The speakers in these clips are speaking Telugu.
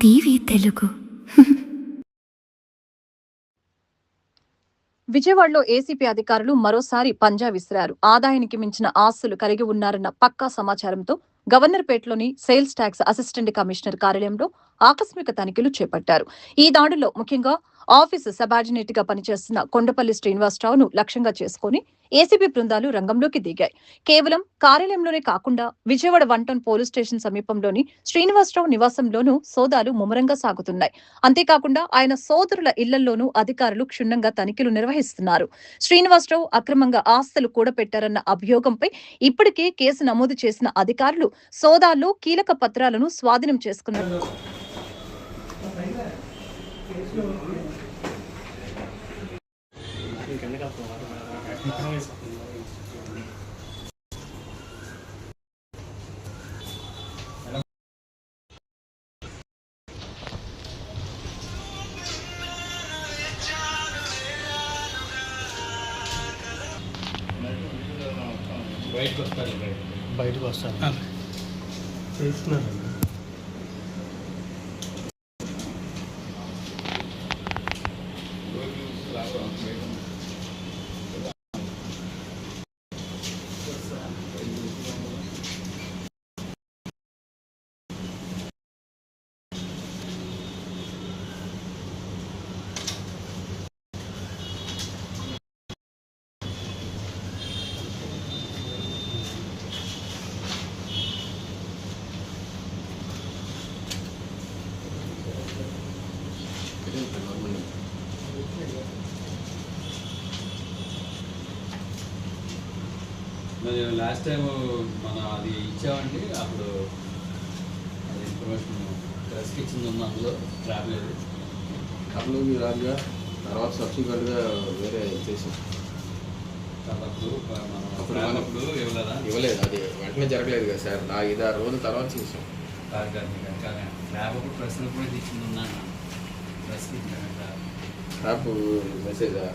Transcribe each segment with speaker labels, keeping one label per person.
Speaker 1: టీవీ తెలుగు.
Speaker 2: విజయవాడలో ఏసీపీ అధికారులు మరోసారి పంజా విసిరారు. ఆదాయానికి మించిన ఆస్తులు కలిగి ఉన్నారన్న పక్కా సమాచారంతో గవర్నర్పేటలోని సేల్స్ ట్యాక్స్ అసిస్టెంట్ కమిషనర్ కార్యాలయంలో ఆకస్మిక తనిఖీలు చేపట్టారు. ఈ దాడుల్లో ముఖ్యంగా ఆఫీసు సబార్డినేట్ గా పనిచేస్తున్న కొండపల్లి శ్రీనివాసరావును లక్ష్యంగా చేసుకుని ఏసీబీ బృందాలు రంగంలోకి దిగాయి. కేవలం కార్యాలయంలోనే కాకుండా విజయవాడ 1 టౌన్ పోలీస్ స్టేషన్ సమీపంలోని శ్రీనివాసరావు నివాసంలోనూ సోదాలు ముమ్మరంగా సాగుతున్నాయి. అంతేకాకుండా ఆయన సోదరుల ఇళ్లలోనూ అధికారులు క్షుణ్ణంగా తనిఖీలు నిర్వహిస్తున్నారు. శ్రీనివాసరావు అక్రమంగా ఆస్తులు కూడపెట్టారన్న అభియోగంపై ఇప్పటికే కేసు నమోదు చేసిన అధికారులు సోదాల్లో కీలక పత్రాలను స్వాధీనం చేసుకున్నారు.
Speaker 3: బయటకు వస్తారు చేస్తున్నారు.
Speaker 4: మరి లాస్ట్ టైం మనం అది ఇచ్చామండి, అప్పుడు అది ఇన్ఫర్మేషన్ ప్రెస్కి ఇచ్చింది ఉంది, అందులో రాలేదు.
Speaker 5: అప్పుడు రాదుగా, తర్వాత సబ్సిక్వెంట్గా వేరే చేసాం.
Speaker 4: అప్పుడు
Speaker 5: ఇవ్వలేదు, అది వెంటనే జరగలేదు కదా సార్. 5-6 రోజుల తర్వాత చేసాం.
Speaker 4: ల్యాబ్ అప్పుడు ప్రెస్లో కూడా ఇచ్చింది ఉన్నాను, ప్రెస్కి
Speaker 5: యాప్ మెసేజా?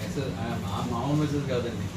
Speaker 4: మెసేజ్ మామూలు మెసేజ్ కాదండి,